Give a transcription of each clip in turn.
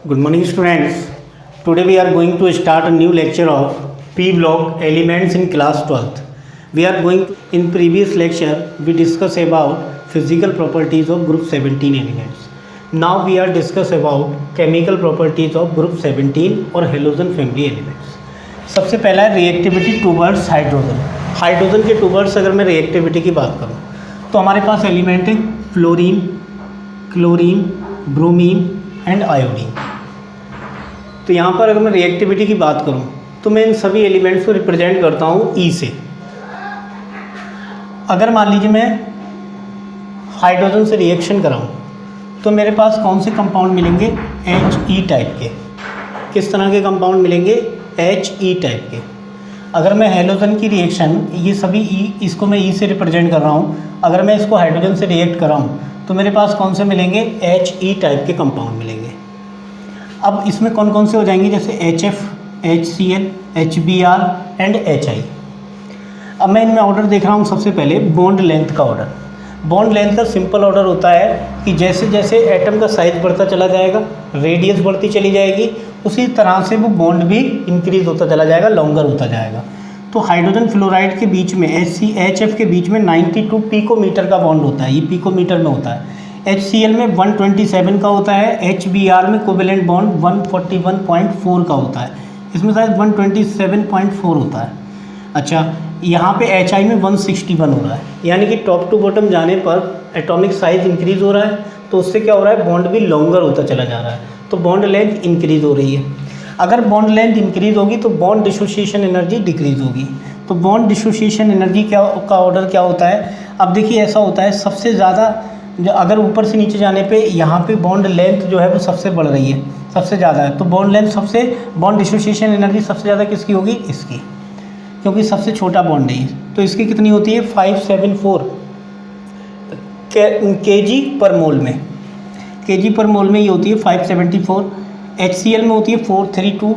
Good morning, students. Today we are going to start a new lecture of P block elements in class 12th. We are going to, in previous lecture we discuss about physical properties of group 17 elements. Now we are discuss about chemical properties of group 17 और halogen family elements. सबसे पहला है reactivity towards hydrogen. Hydrogen के towards अगर मैं reactivity की बात करूँ तो हमारे पास एलिमेंट है fluorine, chlorine, bromine and iodine. तो यहाँ पर अगर मैं रिएक्टिविटी की बात करूँ तो मैं इन सभी एलिमेंट्स को रिप्रेजेंट करता हूँ ई से. अगर मान लीजिए मैं हाइड्रोजन से रिएक्शन कराऊँ तो मेरे पास कौन से कंपाउंड मिलेंगे? He टाइप के. किस तरह के कंपाउंड मिलेंगे? He टाइप के. अगर मैं हेलोजन की रिएक्शन, ये सभी ई, इसको मैं ई से रिप्रेजेंट कर रहा हूँ, अगर मैं इसको हाइड्रोजन से रिएक्ट कराऊँ तो मेरे पास कौन से मिलेंगे? He टाइप के कंपाउंड मिलेंगे. अब इसमें कौन कौन से हो जाएंगे? जैसे HF, HCl, HBr and HI. अब मैं इनमें ऑर्डर देख रहा हूँ. सबसे पहले बॉन्ड लेंथ का ऑर्डर. बॉन्ड लेंथ का सिंपल ऑर्डर होता है कि जैसे जैसे एटम का साइज बढ़ता चला जाएगा, रेडियस बढ़ती चली जाएगी, उसी तरह से वो बॉन्ड भी इंक्रीज होता चला जाएगा, लॉन्गर होता जाएगा. तो हाइड्रोजन फ्लोराइड के बीच में HF के बीच में 92 पिकोमीटर का बॉन्ड होता है. ये पिकोमीटर में होता है. HCl में 127 का होता है. HBr में कोवेलेंट बॉन्ड 141.4 का होता है. इसमें शायद 127.4 होता है. अच्छा, यहाँ पे HI में 161 हो रहा है. यानी कि टॉप टू बॉटम जाने पर एटॉमिक साइज इंक्रीज हो रहा है, तो उससे क्या हो रहा है? बॉन्ड भी लॉन्गर होता चला जा रहा है. तो बॉन्ड लेंथ इंक्रीज हो रही है. अगर बॉन्ड लेंथ इंक्रीज होगी तो बॉन्ड डिसोसिएशन एनर्जी डिक्रीज होगी. तो बॉन्ड डिसोसिएशन एनर्जी का ऑर्डर क्या होता है? अब देखिए ऐसा होता है, सबसे ज़्यादा जो अगर ऊपर से नीचे जाने पे यहाँ पे बॉन्ड लेंथ जो है वो सबसे बढ़ रही है, सबसे ज़्यादा है. तो बॉन्ड लेंथ सबसे, बॉन्ड डिसोसिएशन एनर्जी सबसे ज़्यादा किसकी होगी? इसकी, क्योंकि सबसे छोटा बॉन्ड है. तो इसकी कितनी होती है? 574 kg पर मोल में. kg पर मोल में ये होती है 574. HCl में होती है 432,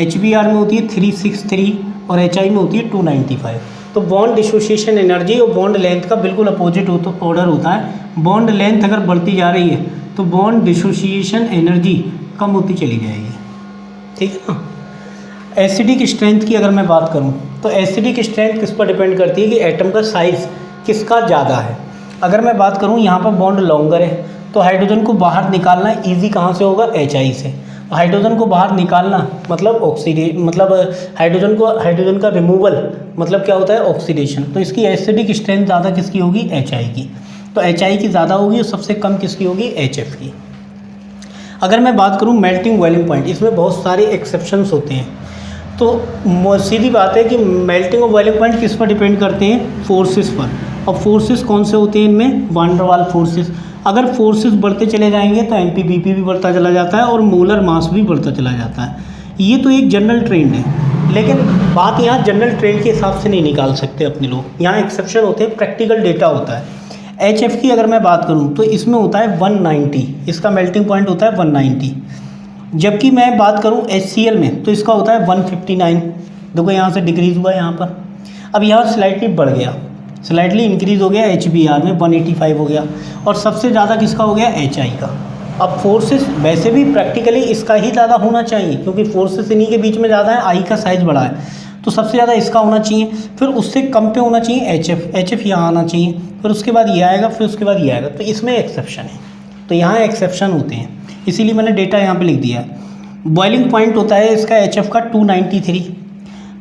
HBr में होती है 363 और HI में होती है 295. तो बॉन्ड डिसोसिएशन एनर्जी और बॉन्ड लेंथ का बिल्कुल अपोजिट ऑर्डर होता है. बॉन्ड लेंथ अगर बढ़ती जा रही है तो बॉन्ड डिसोसिएशन एनर्जी कम होती चली जाएगी. ठीक है ना. एसिडिक स्ट्रेंथ की अगर मैं बात करूं तो एसिडिक स्ट्रेंथ किस पर डिपेंड करती है? कि एटम का साइज़ किसका ज़्यादा है. अगर मैं बात करूं यहाँ पर बॉन्ड लॉन्गर है तो हाइड्रोजन को बाहर निकालना ईजी कहाँ से होगा? HI से. हाइड्रोजन को बाहर निकालना मतलब हाइड्रोजन का रिमूवल मतलब क्या होता है? ऑक्सीडेशन. तो इसकी एसिडिक स्ट्रेंथ ज़्यादा किसकी होगी? HI की. तो HI की ज़्यादा होगी और सबसे कम किसकी होगी? HF की. अगर मैं बात करूँ मेल्टिंग बॉइलिंग पॉइंट, इसमें बहुत सारे एक्सेप्शंस होते हैं. तो सीधी बात है कि मेल्टिंग और बॉइलिंग पॉइंट किस पर डिपेंड करते हैं? फोर्सेस पर. और फोर्सेस कौन से होते हैं इनमें? वान डर वाल फोर्सेस. अगर फोर्सेस बढ़ते चले जाएंगे तो MPBP भी बढ़ता चला जाता है और मोलर मास भी बढ़ता चला जाता है. ये तो एक जनरल ट्रेंड है, लेकिन बात यहाँ जनरल ट्रेंड के हिसाब से नहीं निकाल सकते अपने लोग. यहाँ एक्सेप्शन होते हैं, प्रैक्टिकल डेटा होता है. HF की अगर मैं बात करूँ तो इसमें होता है 190, इसका मेल्टिंग पॉइंट होता है 190. जबकि मैं बात करूं HCl में तो इसका होता है 159. देखो यहाँ से डिक्रीज़ हुआ यहाँ पर. अब यहाँ स्लाइटली बढ़ गया, स्लाइटली इंक्रीज़ हो गया. HBr में 185 हो गया. और सबसे ज़्यादा किसका हो गया? HI का. अब फोर्सेस वैसे भी प्रैक्टिकली इसका ही ज़्यादा होना चाहिए, क्योंकि फोर्सेस इन्हीं के बीच में ज़्यादा है. I का साइज़ बड़ा है तो सबसे ज़्यादा इसका होना चाहिए. फिर उससे कम पे होना चाहिए HF यहाँ आना चाहिए. फिर उसके बाद ये आएगा, फिर उसके बाद ये आएगा. तो इसमें एक्सेप्शन है. तो यहाँ एक्सेप्शन होते हैं, इसीलिए मैंने डेटा यहाँ पे लिख दिया है. बॉइलिंग पॉइंट होता है इसका HF का 293,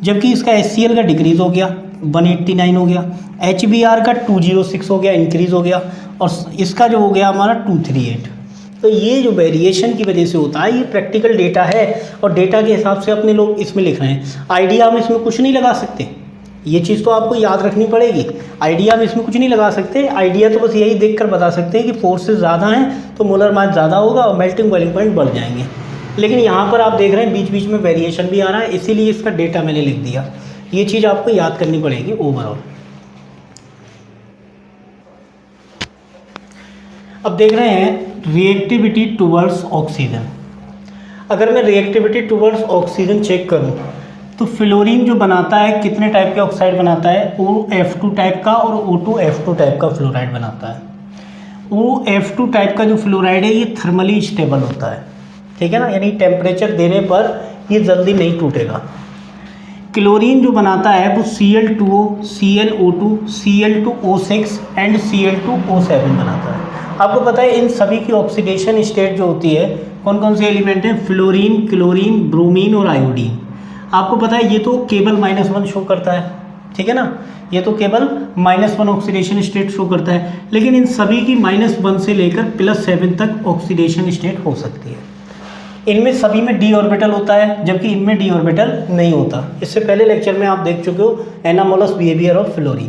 जबकि इसका HCl का डिक्रीज़ हो गया 189 हो गया. HBr का 206 हो गया, इंक्रीज़ हो गया. और इसका जो हो गया हमारा 238. तो ये जो वेरिएशन की वजह से होता है, ये प्रैक्टिकल डेटा है और डेटा के हिसाब से अपने लोग इसमें लिख रहे हैं. आइडिया हम इसमें कुछ नहीं लगा सकते, ये चीज़ तो आपको याद रखनी पड़ेगी. आइडिया हम इसमें कुछ नहीं लगा सकते. आइडिया तो बस यही देखकर बता सकते हैं कि फोर्सेस ज़्यादा हैं तो मोलर मास ज़्यादा होगा और मेल्टिंग बॉइलिंग पॉइंट बढ़ जाएंगे. लेकिन यहाँ पर आप देख रहे हैं बीच बीच में वेरिएशन भी आ रहा है, इसीलिए इसका डेटा मैंने लिख दिया. ये चीज़ आपको याद करनी पड़ेगी ओवरऑल. अब देख रहे हैं रिएक्टिविटी टुवर्ड्स ऑक्सीजन. अगर मैं रिएक्टिविटी टुवर्ड्स ऑक्सीजन चेक करूँ तो फ्लोरीन जो बनाता है कितने टाइप के ऑक्साइड बनाता है? OF2 टाइप का और O2F2 टाइप का फ्लोराइड बनाता है. OF2 टाइप का जो फ्लोराइड है ये थर्मली स्टेबल होता है. ठीक है ना, यानी टेम्परेचर देने पर ये जल्दी नहीं टूटेगा। क्लोरीन जो बनाता है वो Cl2O, ClO2, Cl2O6 and Cl2O7 बनाता है। आपको पता है इन सभी की ऑक्सीडेशन स्टेट जो होती है, कौन कौन से एलिमेंट हैं, फ्लोरीन, क्लोरीन, ब्रोमीन और आयोडीन। आपको पता है ये तो केवल -1 शो करता है, ठीक है ना, ये तो केवल -1 ऑक्सीडेशन स्टेट शो करता है, लेकिन इन सभी की -1 से लेकर +7 तक ऑक्सीडेशन स्टेट हो सकती है। इनमें सभी में d ऑर्बिटल होता है, जबकि इनमें d ऑर्बिटल नहीं होता। इससे पहले लेक्चर में आप देख चुके हो एनामोलस बिहेवियर ऑफ फ्लोरीन।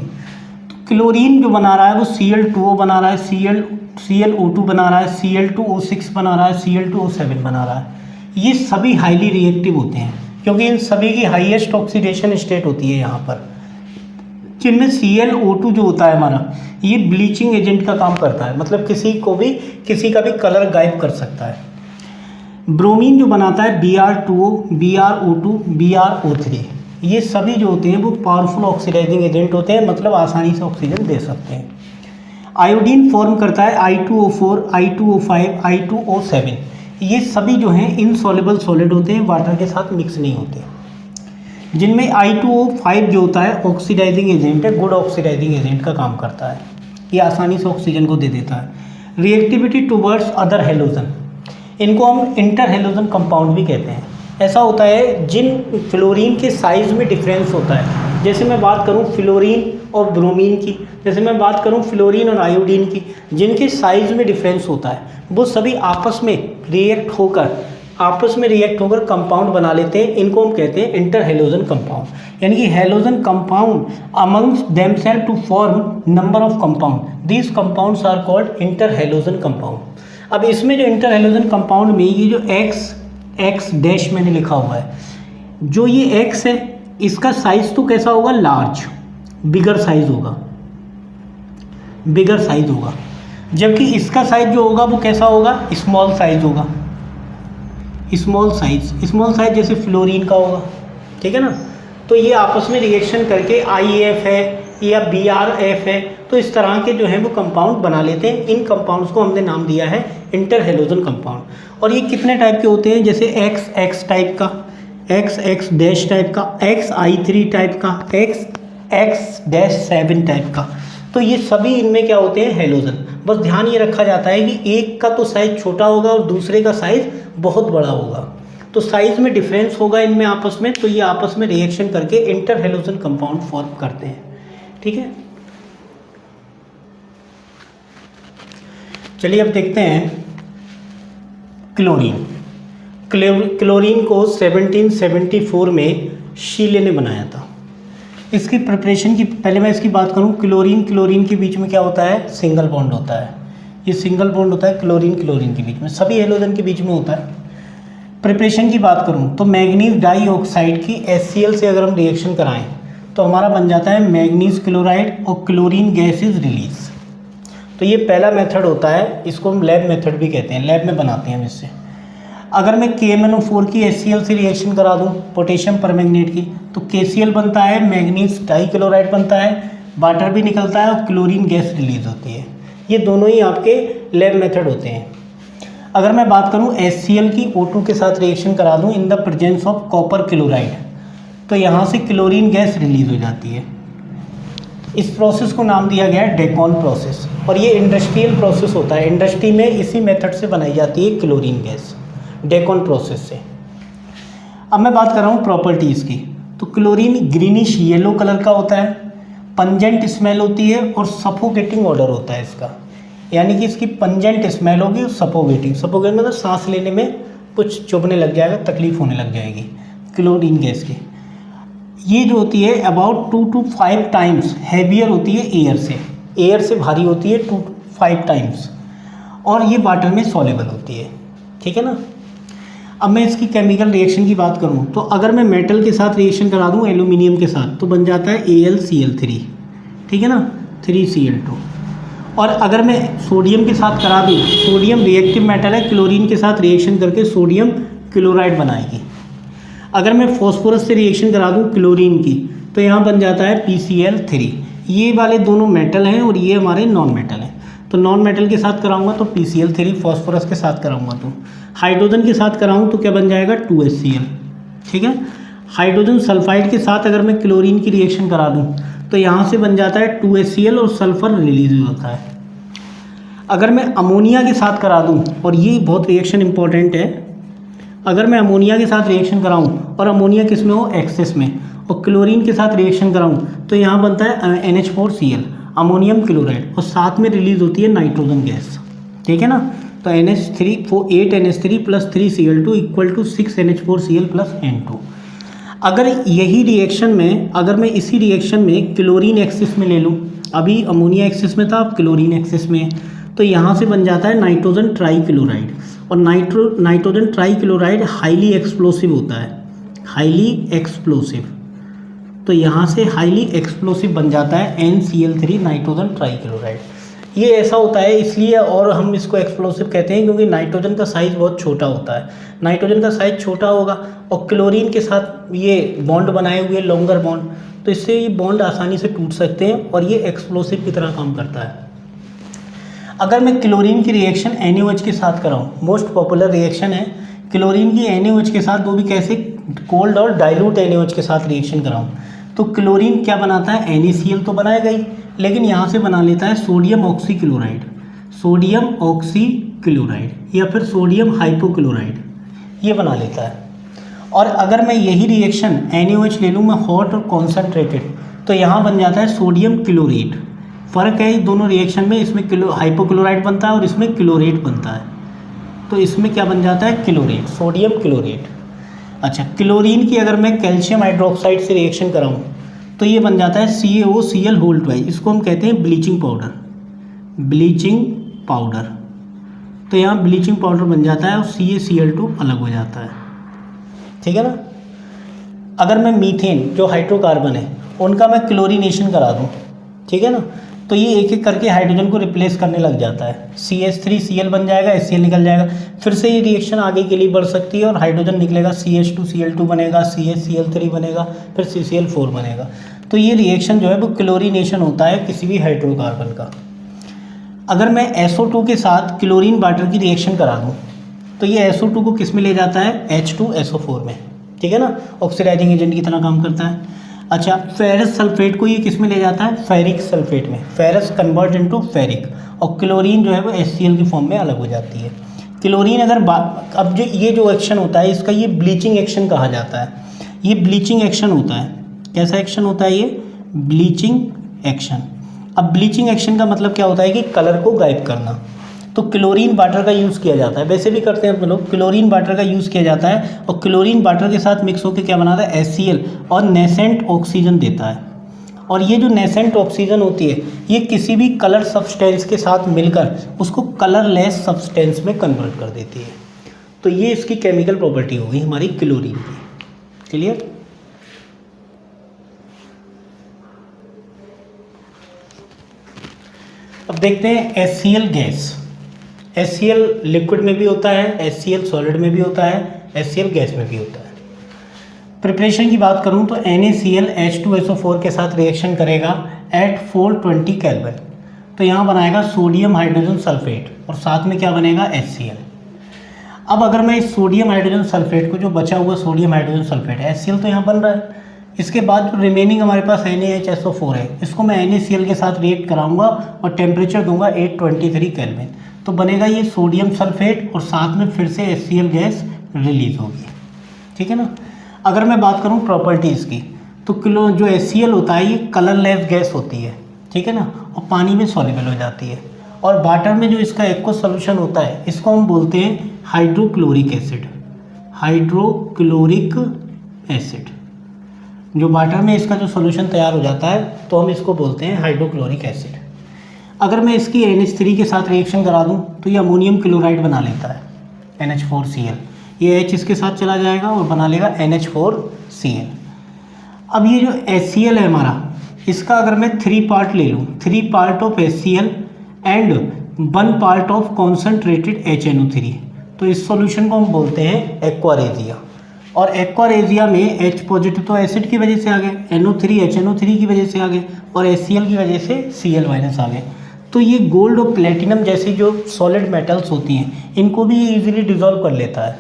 तो क्लोरीन जो बना रहा है वो Cl2O बना रहा है, ClO2 बना रहा है, Cl2O6 बना रहा है, Cl2O7 बना रहा है। ये सभी हाईली रिएक्टिव होते हैं क्योंकि इन सभी की हाईएस्ट ऑक्सीडेशन स्टेट होती है यहाँ पर, जिनमें ClO2 जो होता है हमारा, ये ब्लीचिंग एजेंट का काम करता है, मतलब किसी का भी कलर गायब कर सकता है। ब्रोमीन जो बनाता है Br2O, BrO2, BrO3, ये सभी जो होते हैं वो पावरफुल ऑक्सीडाइजिंग एजेंट होते हैं, मतलब आसानी से ऑक्सीजन दे सकते हैं। आयोडीन फॉर्म करता है I2O4, I2O5, I2O7, ये सभी जो हैं इनसॉल्युबल सॉलिड होते हैं, वाटर के साथ मिक्स नहीं होते। जिनमें I2O5 जो होता है ऑक्सीडाइजिंग एजेंट है, गुड ऑक्सीडाइजिंग एजेंट का काम करता है, ये आसानी से ऑक्सीजन को दे देता है। रिएक्टिविटी टुवर्ड्स अदर हेलोजन, इनको हम इंटर हेलोजन कंपाउंड भी कहते हैं। ऐसा होता है जिन फ्लोरीन के साइज़ में डिफरेंस होता है, जैसे मैं बात करूं फ्लोरीन और ब्रोमीन की, जैसे मैं बात करूं फ्लोरीन और आयोडीन की, जिनके साइज़ में डिफरेंस होता है वो सभी आपस में रिएक्ट होकर कंपाउंड बना लेते हैं। इनको हम कहते हैं इंटर हेलोजन कंपाउंड, यानी कि halogen compound amongst themselves to form number of compound, these compounds are called inter halogen compound. अब इसमें जो इंटर हेलोजन कंपाउंड में ये जो एक्स डैश मैंने लिखा हुआ है, जो ये एक्स है इसका साइज तो कैसा होगा, लार्ज, बिगर साइज होगा, जबकि इसका साइज जो होगा वो कैसा होगा, स्मॉल साइज होगा, स्मॉल साइज जैसे फ्लोरीन का होगा, ठीक है ना। तो ये आपस में रिएक्शन करके IF है या BRF है, तो इस तरह के जो हैं वो कंपाउंड बना लेते हैं। इन कंपाउंड्स को हमने नाम दिया है इंटर हेलोजन कंपाउंड। और ये कितने टाइप के होते हैं, जैसे XX टाइप का, XX डैश टाइप का, XI3 टाइप का, XX-7 टाइप का। तो ये सभी इनमें क्या होते हैं, हेलोजन। बस ध्यान ये रखा जाता है कि एक का तो साइज़ छोटा होगा और दूसरे का साइज़ बहुत बड़ा होगा, तो साइज़ में डिफरेंस होगा इनमें आपस में, तो ये आपस में रिएक्शन करके इंटर हेलोजन कंपाउंड फॉर्म करते हैं, ठीक है। चलिए अब देखते हैं क्लोरीन को 1774 में शीले ने बनाया था। इसकी प्रिपरेशन की पहले मैं इसकी बात करूं, क्लोरीन के बीच में क्या होता है, सिंगल बॉन्ड होता है। ये सिंगल बॉन्ड होता है क्लोरीन के बीच में, सभी हेलोजन के बीच में होता है। प्रिपरेशन की बात करूं तो मैग्नीज डाइऑक्साइड की HCl से अगर हम रिएक्शन कराएं तो हमारा बन जाता है मैग्नीज क्लोराइड और क्लोरीन गैस इज रिलीज। तो ये पहला मेथड होता है, इसको हम लैब मेथड भी कहते हैं, लैब में बनाते हैं हम इससे। अगर मैं KMnO4 की HCl से रिएक्शन करा दूं पोटेशियम परमैंगनेट की, तो KCl बनता है, मैग्नीज डाइक्लोराइड बनता है, वाटर भी निकलता है और क्लोरीन गैस रिलीज होती है। ये दोनों ही आपके लैब मेथड होते हैं। अगर मैं बात करूं HCl की O2 के साथ रिएक्शन करा दूं in the presence of copper chloride, तो यहाँ से क्लोरीन गैस रिलीज हो जाती है। इस प्रोसेस को नाम दिया गया है डेकॉन प्रोसेस, और ये इंडस्ट्रियल प्रोसेस होता है। इंडस्ट्री में इसी मेथड से बनाई जाती है क्लोरीन गैस, डेकॉन प्रोसेस से। अब मैं बात कर रहा हूँ प्रॉपर्टीज़ की, तो क्लोरीन ग्रीनिश येलो कलर का होता है, पंजेंट स्मेल होती है और सफोकेटिंग ऑर्डर होता है इसका, यानी कि इसकी पंजेंट स्मेल होगी और सफोकेटिंग मतलब सांस लेने में कुछ चुभने लग जाएगा, तकलीफ होने लग जाएगी क्लोरीन गैस की। ये जो होती है अबाउट 2 to 5 टाइम्स हैवियर होती है एयर से भारी होती है 2 to 5 टाइम्स, और ये वाटर में सॉल्युबल होती है, ठीक है ना। अब मैं इसकी केमिकल रिएक्शन की बात करूं तो अगर मैं मेटल के साथ रिएक्शन करा दूं एल्यूमिनियम के साथ, तो बन जाता है AlCl3, ठीक है ना, 3Cl2। और अगर मैं सोडियम के साथ करा दूं, सोडियम रिएक्टिव मेटल है, क्लोरीन के साथ रिएक्शन करके सोडियम क्लोराइड बनाएगी। अगर मैं फॉस्फोरस से रिएक्शन करा दूं क्लोरीन की, तो यहाँ बन जाता है PCl3। ये वाले दोनों मेटल हैं और ये हमारे नॉन मेटल हैं। तो नॉन मेटल के साथ कराऊंगा तो PCl3, फॉस्फोरस के साथ कराऊंगा तो हाइड्रोजन के साथ कराऊँ तो क्या बन जाएगा 2HCl। ठीक है, हाइड्रोजन सल्फाइड के साथ अगर मैं क्लोरीन की रिएक्शन करा दूँ तो यहाँ से बन जाता है 2HCl और सल्फर रिलीज होता है। अगर मैं अमोनिया के साथ करा दूँ, और ये बहुत रिएक्शन इंपॉर्टेंट है, अगर मैं अमोनिया के साथ रिएक्शन कराऊँ और अमोनिया किस में हो, एक्सेस में, और क्लोरीन के साथ रिएक्शन कराऊँ तो यहाँ बनता है NH4Cl, अमोनियम क्लोराइड, और साथ में रिलीज होती है नाइट्रोजन गैस। ठीक है ना, तो NH3 8NH3 + 3Cl2 = 6NH4Cl + N2। अगर यही रिएक्शन में, अगर मैं इसी रिएक्शन में क्लोरीन एक्सिस में ले लूँ, अभी अमोनिया एक्सिस में था, अब क्लोरीन एक्सिस में, तो यहाँ से बन जाता है नाइट्रोजन ट्राईक्लोराइड, और नाइट्रोजन ट्राईक्लोराइड हाईली एक्सप्लोसिव होता है, हाईली एक्सप्लोसिव। तो यहाँ से हाईली एक्सप्लोसिव बन जाता है NCl3 नाइट्रोजन ट्राईक्लोराइड। ये ऐसा होता है इसलिए, और हम इसको एक्सप्लोसिव कहते हैं क्योंकि नाइट्रोजन का साइज़ बहुत छोटा होता है। नाइट्रोजन का साइज़ छोटा होगा और क्लोरीन के साथ ये बॉन्ड बनाए हुए लॉन्गर बॉन्ड, तो इससे ये बॉन्ड आसानी से टूट सकते हैं और ये एक्सप्लोसिव की तरह काम करता है। अगर मैं क्लोरीन की रिएक्शन NaOH के साथ कराऊँ, मोस्ट पॉपुलर रिएक्शन है क्लोरीन की NaOH के साथ, वो भी कैसे, कोल्ड और डाइल्यूट NaOH के साथ रिएक्शन कराऊँ, तो क्लोरीन क्या बनाता है, NaCl तो बनाएगा ही, लेकिन यहाँ से बना लेता है सोडियम ऑक्सीक्लोराइड, सोडियम ऑक्सीक्लोराइड या फिर सोडियम हाइपोक्लोराइड, ये बना लेता है। और अगर मैं यही रिएक्शन NaOH ले लूँ मैं हॉट और कॉन्सेंट्रेटेड, तो यहाँ बन जाता है सोडियम क्लोरेट। फ़र्क है दोनों रिएक्शन में, इसमें हाइपोक्लोराइड बनता है और इसमें क्लोरेट बनता है, तो इसमें क्या बन जाता है, क्लोरेट, सोडियम क्लोरेट। अच्छा, क्लोरीन की अगर मैं कैल्शियम हाइड्रोक्साइड से रिएक्शन कराऊँ तो ये बन जाता है CaOCl2, इसको हम कहते हैं ब्लीचिंग पाउडर, ब्लीचिंग पाउडर। तो यहाँ ब्लीचिंग पाउडर बन जाता है और CaCl2 अलग हो जाता है। ठीक है ना। अगर मैं मीथेन जो हाइड्रोकार्बन है उनका मैं क्लोरीनेशन करा दूँ, ठीक है ना, तो ये एक एक करके हाइड्रोजन को रिप्लेस करने लग जाता है, CH3Cl बन जाएगा, HCl निकल जाएगा, फिर से ये रिएक्शन आगे के लिए बढ़ सकती है और हाइड्रोजन निकलेगा, CH2Cl2 बनेगा, CHCl3 बनेगा, फिर CCl4 बनेगा। तो ये रिएक्शन जो है वो क्लोरीनेशन होता है किसी भी हाइड्रोकार्बन का। अगर मैं SO2 के साथ क्लोरीन वाटर की रिएक्शन करा दूँ तो ये SO2 को किस में ले जाता है, H2SO4 में, ठीक है ना, ऑक्सीडाइजिंग एजेंट की तरह काम करता है। अच्छा, फेरस सल्फेट को ये किस में ले जाता है, फेरिक सल्फेट में, फेरस कन्वर्ट इनटू फेरिक, और क्लोरीन जो है वो HCl की फॉर्म में अलग हो जाती है। क्लोरीन अगर अब जो ये जो एक्शन होता है इसका ये ब्लीचिंग एक्शन कहा जाता है, ये ब्लीचिंग एक्शन होता है। कैसा एक्शन होता है ये, ब्लीचिंग एक्शन। अब ब्लीचिंग एक्शन का मतलब क्या होता है कि कलर को गायब करना, तो क्लोरीन वाटर का यूज़ किया जाता है, वैसे भी करते हैं हम लोग, क्लोरीन वाटर का यूज़ किया जाता है और क्लोरीन वाटर के साथ मिक्स होकर क्या बनाता है, HCl और नेसेंट ऑक्सीजन देता है। और ये जो नेसेंट ऑक्सीजन होती है ये किसी भी कलर सब्सटेंस के साथ मिलकर उसको कलरलेस सब्सटेंस में कन्वर्ट कर देती है। तो ये इसकी केमिकल प्रॉपर्टी होगी हमारी क्लोरीन की। क्लियर। अब देखते हैं HCl गैस। HCl लिक्विड में भी होता है, HCl सॉलिड में भी होता है, HCl गैस में भी होता है। प्रिपरेशन की बात करूं तो NaCl H2SO4 के साथ रिएक्शन करेगा एट 420 केल्विन, तो यहाँ बनाएगा सोडियम हाइड्रोजन सल्फेट और साथ में क्या बनेगा, HCl। अब अगर मैं इस सोडियम हाइड्रोजन सल्फेट को, जो बचा हुआ सोडियम हाइड्रोजन सल्फेट है, HCl तो यहाँ बन रहा है, इसके बाद जो रिमेनिंग हमारे पास NaHSO4 है इसको मैं NaCl के साथ रिएक्ट कराऊंगा और टेम्परेचर दूंगा 823 केल्विन, तो बनेगा ये सोडियम सल्फेट और साथ में फिर से HCl गैस रिलीज होगी। ठीक है ना। अगर मैं बात करूं प्रॉपर्टीज़ की तो जो HCl होता है ये कलरलेस गैस होती है, ठीक है ना, और पानी में सॉल्युबल हो जाती है, और वाटर में जो इसका एक्व सॉल्यूशन होता है इसको हम बोलते हैं हाइड्रोक्लोरिक एसिड, हाइड्रोक्लोरिक एसिड। जो वाटर में इसका जो सॉल्यूशन तैयार हो जाता है तो हम इसको बोलते हैं हाइड्रोक्लोरिक एसिड। अगर मैं इसकी NH3 के साथ रिएक्शन करा दूं तो ये अमोनियम क्लोराइड बना लेता है, NH4Cl, ये H इसके साथ चला जाएगा और बना लेगा NH4Cl। अब ये जो HCl है हमारा, इसका अगर मैं 3 पार्ट ले लूँ, 3 part of HCl and 1 part of concentrated HNO3, तो इस सॉल्यूशन को हम बोलते हैं एक्वारेजिया। और एक्वारेजिया में H पॉजिटिव तो एसिड की वजह से आ गए, NO3 HNO3 की वजह से आ गए, और HCl की वजह से Cl- आ गए। तो ये गोल्ड और प्लेटिनम जैसी जो सॉलिड मेटल्स होती हैं इनको भी इजीली डिज़ोल्व कर लेता है,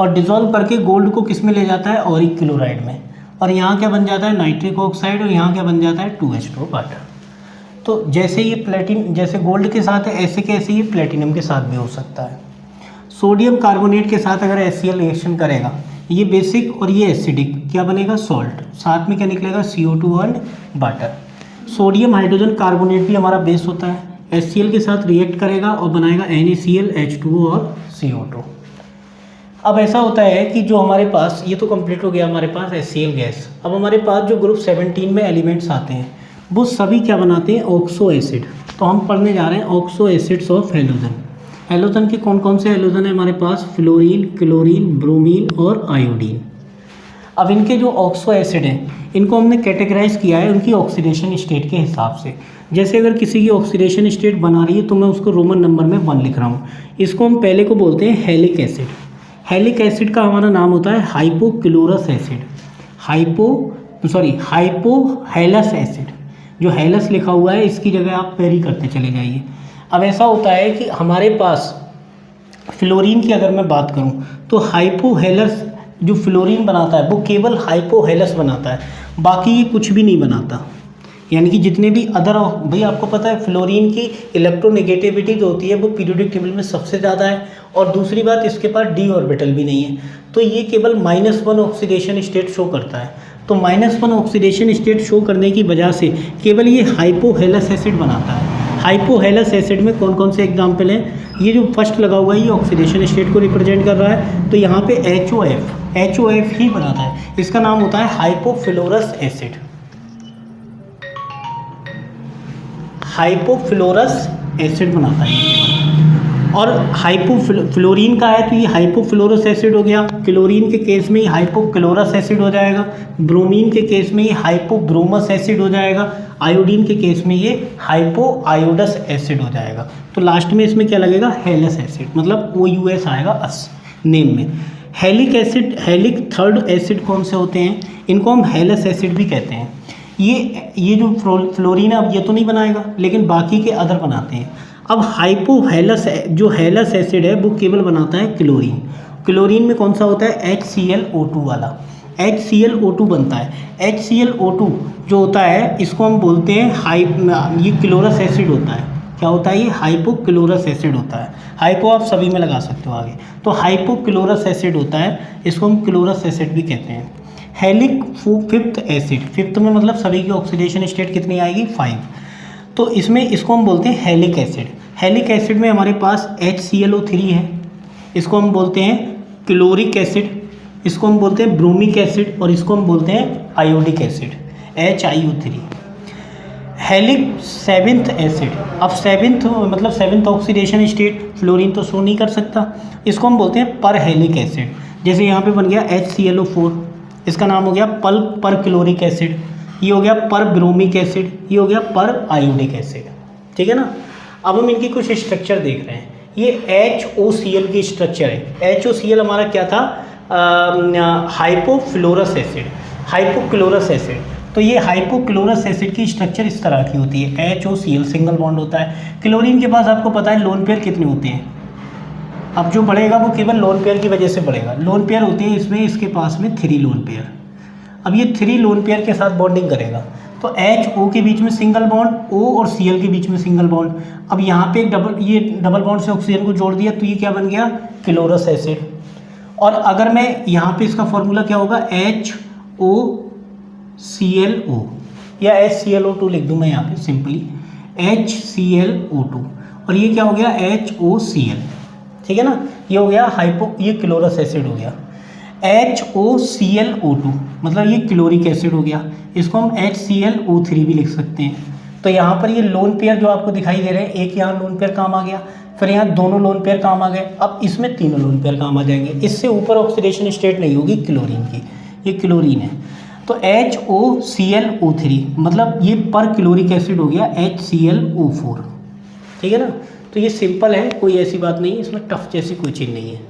और डिज़ोल्व करके गोल्ड को किस में ले जाता है, ऑरिक क्लोराइड में, और यहाँ क्या बन जाता है, नाइट्रिक ऑक्साइड, और यहाँ क्या बन जाता है, 2H2 वाटर। तो जैसे ये जैसे गोल्ड के साथ है ऐसे कैसे ये प्लेटिनम के साथ भी हो सकता है। सोडियम कार्बोनेट के साथ अगर HCl रिएक्शन करेगा, ये बेसिक और ये एसिडिक, क्या बनेगा, सॉल्ट, साथ में क्या निकलेगा, CO2 और वाटर। सोडियम हाइड्रोजन कार्बोनेट भी हमारा बेस होता है, HCl के साथ रिएक्ट करेगा और बनाएगा NaCl, H2O और CO2। अब ऐसा होता है कि जो हमारे पास, ये तो कंप्लीट हो गया हमारे पास HCl गैस। अब हमारे पास जो ग्रुप 17 में एलिमेंट्स आते हैं वो सभी क्या बनाते हैं, ऑक्सो एसिड। तो हम पढ़ने जा रहे हैं oxo acids of halogen. Halogen के कौन कौन से हेलोजन है हमारे पास, फ्लोरीन, क्लोरीन, ब्रोमीन और आयोडीन। अब इनके जो ऑक्सो एसिड हैं इनको हमने कैटेगराइज किया है उनकी ऑक्सीडेशन स्टेट के हिसाब से। जैसे अगर किसी की ऑक्सीडेशन स्टेट बना रही है तो मैं उसको रोमन नंबर में 1 लिख रहा हूँ। इसको हम पहले को बोलते हैं हेलिक एसिड। हेलिक एसिड का हमारा नाम होता है हाइपोक्लोरस एसिड, हाइपोहेलस एसिड। जो हेलस लिखा हुआ है इसकी जगह आप पेरी करते चले जाइए। अब ऐसा होता है कि हमारे पास फ्लोरीन की अगर मैं बात करूं तो हाइपोहेलस जो फ्लोरीन बनाता है वो केवल हाइपोहेलस बनाता है, बाकी ये कुछ भी नहीं बनाता। यानी कि जितने भी अदर, भाई आपको पता है फ्लोरीन की इलेक्ट्रोनेगेटिविटी जो होती है वो पीरियोडिक टेबल में सबसे ज़्यादा है, और दूसरी बात इसके पास d ऑर्बिटल भी नहीं है, तो ये केवल -1 ऑक्सीडेशन स्टेट शो करता है। तो -1 ऑक्सीडेशन स्टेट शो करने की वजह से केवल ये हाइपोहेलस एसिड बनाता है। हाइपोहेलस एसिड में कौन कौन से एग्जाम्पल हैं, ये जो फर्स्ट लगा हुआ है ये ऑक्सीडेशन स्टेट को रिप्रेजेंट कर रहा है, तो यहाँ पे HOF ही बनाता है, इसका नाम होता है हाइपोफ्लोरस एसिड। हाइपोफ्लोरस एसिड बनाता है। और हाइपोफ्लोरीन का है तो ये हाइपोफ्लोरस एसिड हो गया, क्लोरीन के केस में ये हाइपोक्लोरस एसिड हो जाएगा, ब्रोमीन के केस में ये हाइपोब्रोमस एसिड हो जाएगा, आयोडीन के केस में ये हाइपोआयोडस एसिड हो जाएगा। तो लास्ट में इसमें क्या लगेगा, हेलस एसिड, मतलब OUS आएगा अस नेम में। हेलिक एसिड, हेलिक थर्ड एसिड कौन से होते हैं, इनको हम हेलस एसिड भी कहते हैं। ये जो फ्लोरीन है अब ये तो नहीं बनाएगा लेकिन बाकी के अदर बनाते हैं। अब हाइपोहेलस जो हेलस एसिड है वो केवल बनाता है क्लोरीन। क्लोरीन में कौन सा होता है, HClO2 वाला, HClO2 बनता है। HClO2 जो होता है इसको हम बोलते हैं ये क्लोरस एसिड होता है। क्या होता है, ये हाइपोक्लोरस एसिड होता है। हाइपो आप सभी में लगा सकते हो आगे, तो हाइपोक्लोरस एसिड होता है, इसको हम क्लोरस एसिड भी कहते हैं। हेलिक फिफ्थ एसिड, फिफ्थ में मतलब सभी की ऑक्सीडेशन स्टेट कितनी आएगी, 5, तो इसमें इसको हम बोलते हैं हेलिक एसिड। हेलिक एसिड में हमारे पास HClO3 है, इसको हम बोलते हैं क्लोरिक एसिड, इसको हम बोलते हैं ब्रोमिक एसिड, और इसको हम बोलते हैं iodic acid, HiO3। हेलिक seventh acid, अब सेवेंथ मतलब सेवेंथ ऑक्सीडेशन स्टेट, फ्लोरीन तो शो नहीं कर सकता, इसको हम बोलते हैं पर हेलिक एसिड। जैसे यहाँ पे बन गया HClO4, इसका नाम हो गया पर क्लोरिक एसिड, ये हो गया पर ब्रोमिक एसिड, ये हो गया पर आयोडिक एसिड। ठीक है ना। अब हम इनकी कुछ स्ट्रक्चर देख रहे हैं। ये HOCl की स्ट्रक्चर है। HOCl हमारा क्या था, हाइपोफ्लोरस एसिड, हाइपोक्लोरस एसिड। तो ये हाइपोक्लोरस एसिड की स्ट्रक्चर इस तरह की होती है। HOCl सिंगल बॉन्ड होता है। क्लोरीन के पास आपको पता है लोन पेयर कितने होते हैं, अब जो बढ़ेगा वो केवल लोन पेयर की वजह से बढ़ेगा। लोन पेयर होती है इसमें, इसके पास में 3 लोन पेयर। अब ये 3 लोन पेयर के साथ बॉन्डिंग करेगा तो HO के बीच में सिंगल बॉन्ड, O और Cl के बीच में सिंगल बॉन्ड। अब यहाँ पे डबल बॉन्ड से ऑक्सीजन को जोड़ दिया तो ये क्या बन गया, क्लोरस एसिड। और अगर मैं यहाँ पे इसका फॉर्मूला क्या होगा, HOClO या HClO2 लिख दूँ मैं यहाँ पे सिंपली, HClO2, और ये क्या हो गया, HOCl। ठीक है ना, ये हो गया ये क्लोरस एसिड हो गया। HOClO2 मतलब ये क्लोरिक एसिड हो गया, इसको हम HClO3 भी लिख सकते हैं। तो यहाँ पर ये लोन पेयर जो आपको दिखाई दे रहे हैं, एक यहाँ लोन पेयर काम आ गया, फिर यहाँ दोनों लोन पेयर काम आ गए, अब इसमें 3 लोन पेयर काम आ जाएंगे। इससे ऊपर ऑक्सीडेशन स्टेट नहीं होगी क्लोरीन की, ये क्लोरीन है। तो HOClO3 मतलब ये पर क्लोरिक एसिड हो गया HClO4। ठीक है ना। तो ये सिंपल है, कोई ऐसी बात नहीं है इसमें, टफ जैसी कोई चीज़ नहीं है।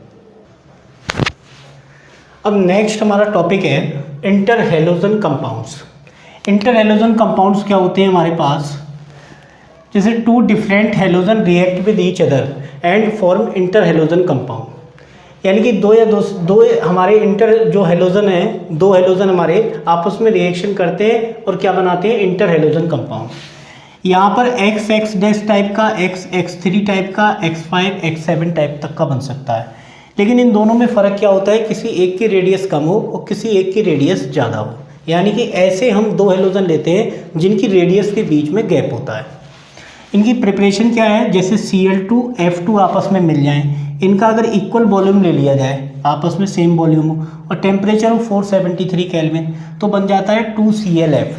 अब नेक्स्ट हमारा टॉपिक है इंटरहेलोजन कंपाउंड्स। इंटरहेलोजन कंपाउंड्स क्या होते हैं हमारे पास, जैसे two different halogen react with each other and form inter halogen compound, यानी कि दो हमारे इंटर जो हेलोजन है, दो हेलोजन हमारे आपस में रिएक्शन करते हैं और क्या बनाते हैं, इंटर हेलोजन कंपाउंड। यहाँ पर XX डैश टाइप का, XX3 टाइप का, X5 X7 टाइप तक का बन सकता है। लेकिन इन दोनों में फ़र्क क्या होता है, किसी एक की रेडियस कम हो और किसी एक की रेडियस ज़्यादा हो, यानी कि ऐसे हम दो हेलोजन लेते हैं जिनकी रेडियस के बीच में गैप होता है। इनकी प्रिपरेशन क्या है, जैसे Cl2 F2 आपस में मिल जाएं, इनका अगर इक्वल वॉल्यूम ले लिया जाए, आपस में सेम वॉल्यूम हो और टेम्परेचर हो 473 केल्विन, तो बन जाता है 2ClF।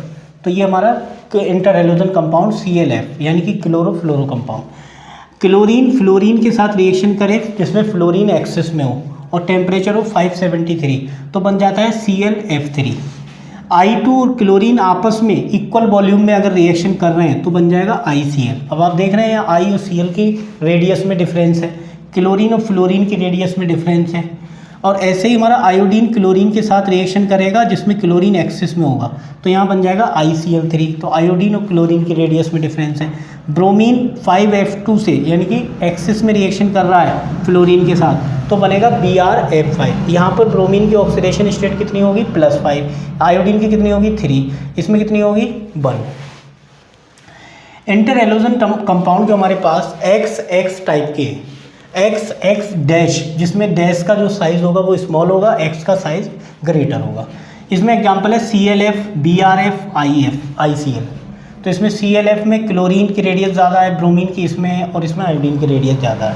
तो ये हमारा इंटर हेलोजन कंपाउंड ClF, यानी कि क्लोरोफ्लोरो कंपाउंड। क्लोरीन फ्लोरीन के साथ रिएक्शन करे जिसमें फ्लोरीन एक्सेस में हो और टेम्परेचर हो 573, तो बन जाता है ClF3। I2 और क्लोरीन आपस में इक्वल वॉल्यूम में अगर रिएक्शन कर रहे हैं तो बन जाएगा ICl। अब आप देख रहे हैं यहाँ I और Cl की रेडियस में डिफरेंस है, क्लोरीन और फ्लोरीन की रेडियस में डिफरेंस है। और ऐसे ही हमारा आयोडीन क्लोरीन के साथ रिएक्शन करेगा जिसमें क्लोरीन एक्सिस में होगा, तो यहाँ बन जाएगा ICl3। तो आयोडीन और क्लोरीन की रेडियस में डिफरेंस है। ब्रोमीन 5F2 से, यानी कि एक्सिस में रिएक्शन कर रहा है फ्लोरीन के साथ, तो बनेगा BrF5। यहाँ पर ब्रोमीन की ऑक्सीडेशन स्टेट कितनी होगी, +5, आयोडीन की कितनी होगी 3, इसमें कितनी होगी 1। इंटर हेलोजन कंपाउंड जो हमारे पास XX टाइप के, XX डैश, जिसमें डैश का जो साइज़ होगा वो स्मॉल होगा, X का साइज़ ग्रेटर होगा। इसमें एग्जांपल है ClF, BrF, IF, ICl। तो इसमें ClF में क्लोरीन की रेडियस ज़्यादा है, ब्रोमीन की इसमें है, और इसमें आयोडीन की रेडियस ज़्यादा है।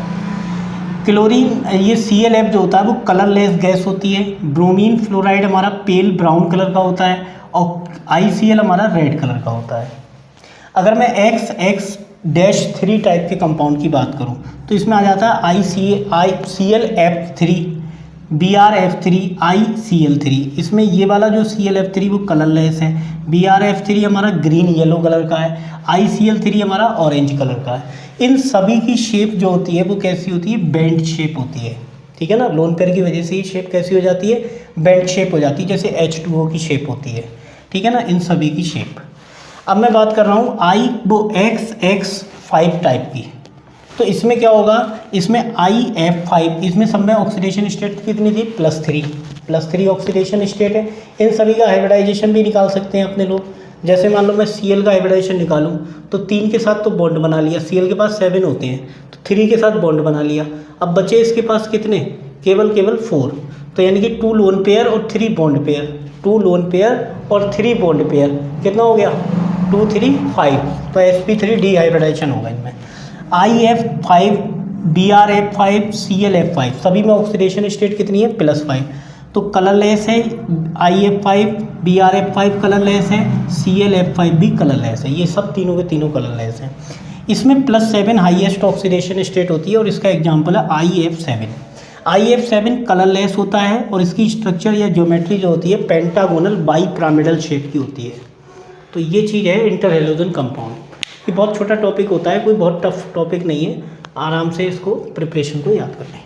क्लोरीन, ये ClF जो होता है वो कलरलेस गैस होती है। ब्रोमीन फ्लोराइड हमारा पेल ब्राउन कलर का होता है और ICl हमारा रेड कलर का होता है। अगर मैं XX-3 टाइप के कंपाउंड की बात करूं तो इसमें आ जाता है ClF3, BrF3, ICl3। इसमें ये वाला जो ClF3 वो कलरलेस है, BrF3 हमारा ग्रीन येलो कलर का है, ICl3 हमारा ऑरेंज कलर का है। इन सभी की शेप जो होती है वो कैसी होती है, बेंड शेप होती है, ठीक है ना। लोन पेयर की वजह से ही शेप कैसी हो जाती है, बेंड शेप हो जाती है, जैसे H2O की शेप होती है, ठीक है ना, इन सभी की शेप। अब मैं बात कर रहा हूँ XX5 टाइप की, तो इसमें क्या होगा, इसमें IF5, इसमें सब में ऑक्सीडेशन स्टेट कितनी थी, +3 ऑक्सीडेशन स्टेट है। इन सभी का हाइब्रिडाइजेशन भी निकाल सकते हैं अपने लोग। जैसे मान लो मैं Cl का हाइब्रिडाइजेशन निकालूं तो 3 के साथ तो बॉन्ड बना लिया, Cl के पास 7 होते हैं तो 3 के साथ बॉन्ड बना लिया। अब बचे इसके पास कितने, केवल 4, तो यानी कि 2 लोन पेयर और 3 बॉन्ड पेयर, 2 लोन पेयर और 3 बॉन्ड पेयर, कितना हो गया 2 3 5, तो sp3 डिहाइब्रिडाइजेशन होगा इनमें। IF5, BrF5, ClF5 सभी में ऑक्सीडेशन स्टेट कितनी है, +5। तो कलरलेस है IF5, BrF5 कलरलेस है, ClF5 भी कलरलेस है, ये सब तीनों के तीनों कलरलेस हैं। इसमें +7 हाईएस्ट ऑक्सीडेशन स्टेट होती है और इसका एग्जांपल है IF7। IF7 कलरलेस होता है और इसकी स्ट्रक्चर या ज्योमेट्री जो होती है पेंटागोनल बाईपिरामिडल शेप की होती है। तो ये चीज़ है इंटर हेलोजन कंपाउंड। ये बहुत छोटा टॉपिक होता है, कोई बहुत टफ टॉपिक नहीं है, आराम से इसको प्रिपरेशन को याद कर लें।